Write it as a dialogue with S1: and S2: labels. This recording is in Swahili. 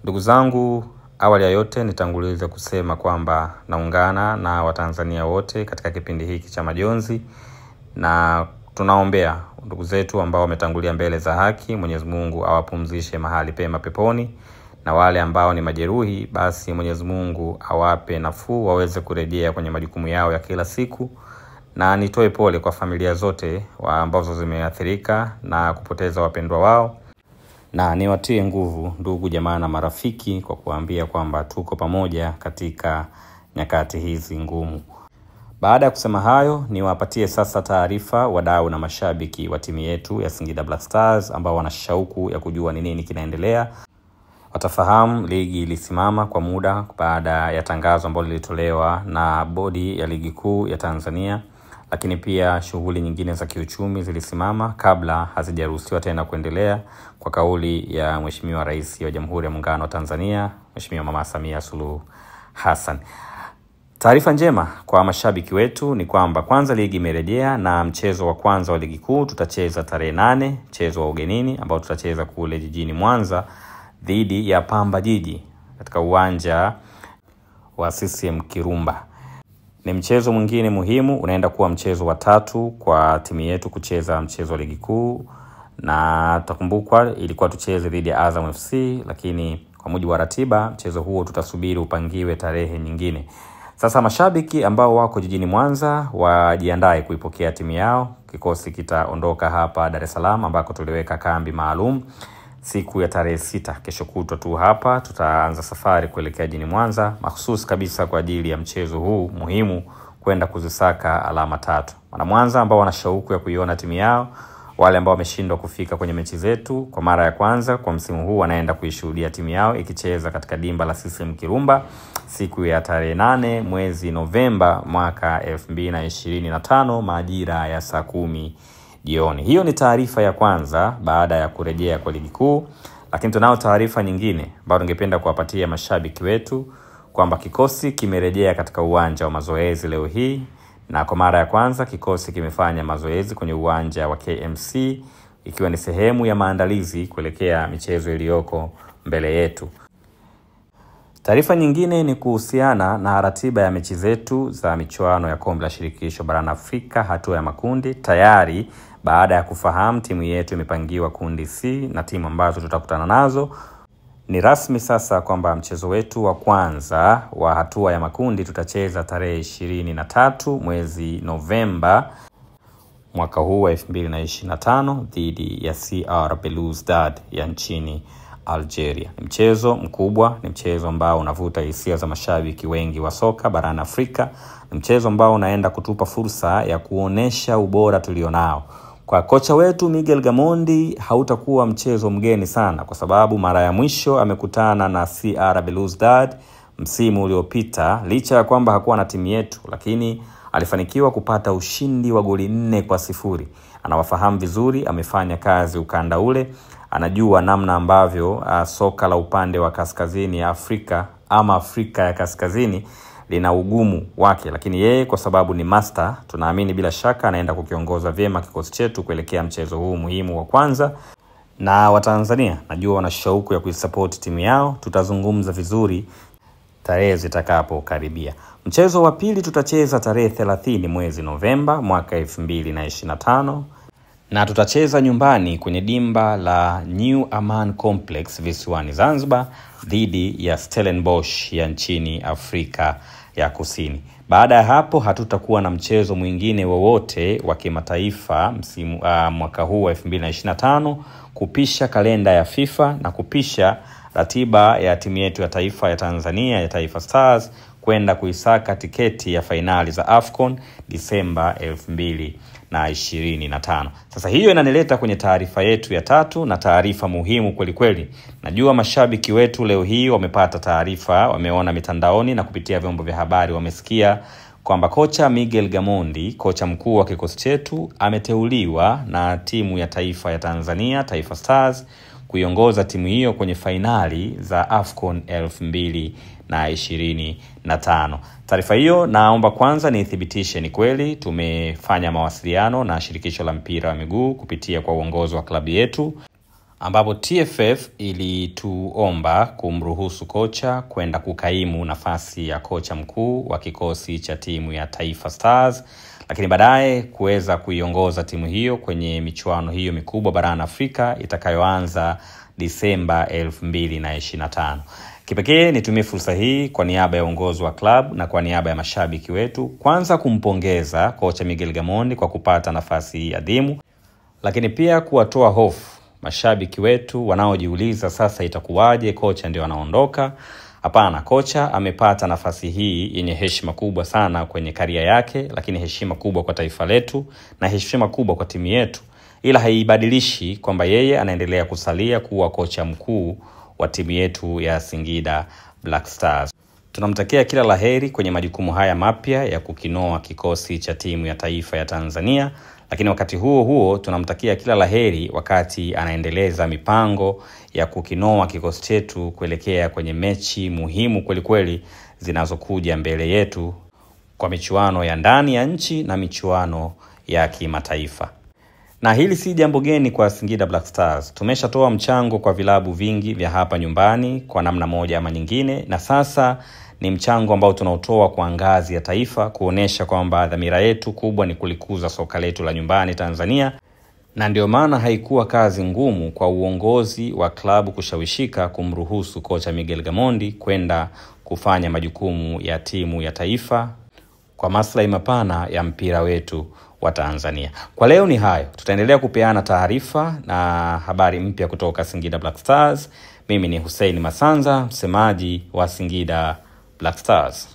S1: Ndugu zangu, awali ya yote nitanguliza kusema kwamba naungana na Watanzania wote katika kipindi hiki cha majonzi, na tunaombea ndugu zetu ambao wametangulia mbele za haki. Mwenyezi Mungu awapumzishe mahali pema peponi, na wale ambao ni majeruhi basi Mwenyezi Mungu awape nafuu waweze kurejea kwenye majukumu yao ya kila siku. Na nitoe pole kwa familia zote ambazo zimeathirika na kupoteza wapendwa wao, na niwatie nguvu ndugu jamaa na marafiki kwa kuambia kwamba tuko pamoja katika nyakati hizi ngumu. Baada ya kusema hayo, niwapatie sasa taarifa wadau na mashabiki wa timu yetu ya Singida Black Stars ambao wana shauku ya kujua ni nini kinaendelea. Watafahamu ligi ilisimama kwa muda baada ya tangazo ambalo lilitolewa na bodi ya ligi kuu ya Tanzania, lakini pia shughuli nyingine za kiuchumi zilisimama kabla hazijaruhusiwa tena kuendelea kwa kauli ya Mheshimiwa Rais wa Jamhuri ya Muungano wa Tanzania, Mheshimiwa Mama Samia Suluhu Hassan. Taarifa njema kwa mashabiki wetu ni kwamba kwanza ligi imerejea, na mchezo wa kwanza wa ligi kuu tutacheza tarehe 8, mchezo wa ugenini ambao tutacheza kule jijini Mwanza dhidi ya Pamba Jiji katika uwanja wa CCM Kirumba. Ni mchezo mwingine muhimu, unaenda kuwa mchezo wa 3 kwa timu yetu kucheza mchezo wa ligi kuu, na takumbukwa ilikuwa tucheze dhidi ya Azam FC, lakini kwa mujibu wa ratiba mchezo huo tutasubiri upangiwe tarehe nyingine. Sasa mashabiki ambao wako jijini Mwanza wajiandae kuipokea timu yao. Kikosi kitaondoka hapa Dar es Salaam ambako tuliweka kambi maalum siku ya tarehe 6. Kesho kutwa tu hapa tutaanza safari kuelekea jijini Mwanza mahsusi kabisa kwa ajili ya mchezo huu muhimu, kwenda kuzisaka alama 3. Wana Mwanza ambao wana shauku ya kuiona timu yao, wale ambao wameshindwa kufika kwenye mechi zetu kwa mara ya kwanza kwa msimu huu, wanaenda kuishuhudia timu yao ikicheza katika dimba la CCM Kirumba siku ya tarehe 8 mwezi Novemba mwaka 2025 majira ya saa 10 jioni. Hiyo ni taarifa ya kwanza baada ya kurejea kwa ligi kuu, lakini tunao taarifa nyingine ambayo tungependa kuwapatia mashabiki wetu kwamba kikosi kimerejea katika uwanja wa mazoezi leo hii, na kwa mara ya kwanza kikosi kimefanya mazoezi kwenye uwanja wa KMC ikiwa ni sehemu ya maandalizi kuelekea michezo iliyoko mbele yetu. Taarifa nyingine ni kuhusiana na ratiba ya mechi zetu za michuano ya Kombe la Shirikisho barani Afrika hatua ya makundi. Tayari baada ya kufahamu timu yetu imepangiwa kundi C na timu ambazo tutakutana nazo, ni rasmi sasa kwamba mchezo wetu wa kwanza wa hatua ya makundi tutacheza tarehe 23 mwezi Novemba mwaka huu wa 2025 dhidi ya CR Belouizdad ya nchini Algeria. Ni mchezo mkubwa, ni mchezo ambao unavuta hisia za mashabiki wengi wa soka barani Afrika. Ni mchezo ambao unaenda kutupa fursa ya kuonesha ubora tulionao. Kwa kocha wetu Miguel Gamondi hautakuwa mchezo mgeni sana, kwa sababu mara ya mwisho amekutana na CR Belouizdad msimu uliopita. Licha ya kwamba hakuwa na timu yetu, lakini alifanikiwa kupata ushindi wa goli 4-0. Anawafahamu vizuri, amefanya kazi ukanda ule, anajua namna ambavyo soka la upande wa kaskazini ya Afrika ama Afrika ya kaskazini lina ugumu wake, lakini yeye kwa sababu ni master, tunaamini bila shaka anaenda kukiongoza vyema kikosi chetu kuelekea mchezo huu muhimu wa kwanza. Na Watanzania najua wana shauku ya kuisupport timu yao, tutazungumza vizuri tarehe zitakapokaribia. Mchezo wa pili tutacheza tarehe 30 mwezi Novemba mwaka 2025, na tutacheza nyumbani kwenye dimba la New Aman Complex visiwani Zanzibar dhidi ya Stellenbosch ya nchini Afrika ya Kusini. Baada ya hapo hatutakuwa na mchezo mwingine wowote wa kimataifa msimu mwaka huu wa 2025, kupisha kalenda ya FIFA na kupisha ratiba ya timu yetu ya taifa ya Tanzania ya Taifa Stars kwenda kuisaka tiketi ya fainali za AFCON Disemba 2025. Sasa hiyo inanileta kwenye taarifa yetu ya 3, na taarifa muhimu kweli kweli. Najua mashabiki wetu leo hii wamepata taarifa, wameona mitandaoni na kupitia vyombo vya habari, wamesikia kwamba kocha Miguel Gamondi, kocha mkuu wa kikosi chetu, ameteuliwa na timu ya taifa ya Tanzania Taifa Stars kuiongoza timu hiyo kwenye fainali za AFCON 2025. Taarifa hiyo naomba kwanza niithibitishe ni kweli. Tumefanya mawasiliano na shirikisho la mpira wa miguu kupitia kwa uongozi wa klabu yetu ambapo TFF ilituomba kumruhusu kocha kwenda kukaimu nafasi ya kocha mkuu wa kikosi cha timu ya Taifa Stars, lakini baadaye kuweza kuiongoza timu hiyo kwenye michuano hiyo mikubwa barani Afrika itakayoanza Disemba 2025. Kipekee nitumie fursa hii kwa niaba ya uongozi wa club na kwa niaba ya mashabiki wetu kwanza kumpongeza kocha Miguel Gamondi kwa kupata nafasi hii adhimu, lakini pia kuwatoa hofu mashabiki wetu wanaojiuliza sasa itakuwaje kocha ndio anaondoka. Hapana, kocha amepata nafasi hii yenye heshima kubwa sana kwenye karia yake, lakini heshima kubwa kwa taifa letu na heshima kubwa kwa timu yetu. Ila haibadilishi kwamba yeye anaendelea kusalia kuwa kocha mkuu wa timu yetu ya Singida Black Stars. Tunamtakia kila laheri kwenye majukumu haya mapya ya kukinoa kikosi cha timu ya taifa ya Tanzania, lakini wakati huo huo tunamtakia kila laheri wakati anaendeleza mipango ya kukinoa kikosi chetu kuelekea kwenye mechi muhimu kweli kweli zinazokuja mbele yetu kwa michuano ya ndani ya nchi na michuano ya kimataifa. Na hili si jambo geni kwa Singida Black Stars. Tumeshatoa mchango kwa vilabu vingi vya hapa nyumbani kwa namna moja ama nyingine, na sasa ni mchango ambao tunautoa kwa ngazi ya taifa kuonesha kwamba dhamira yetu kubwa ni kulikuza soka letu la nyumbani Tanzania. Na ndio maana haikuwa kazi ngumu kwa uongozi wa klabu kushawishika kumruhusu kocha Miguel Gamondi kwenda kufanya majukumu ya timu ya taifa kwa maslahi mapana ya mpira wetu wa Tanzania. Kwa leo ni hayo. Tutaendelea kupeana taarifa na habari mpya kutoka Singida Black Stars. Mimi ni Hussein Masanza, msemaji wa Singida Black Stars.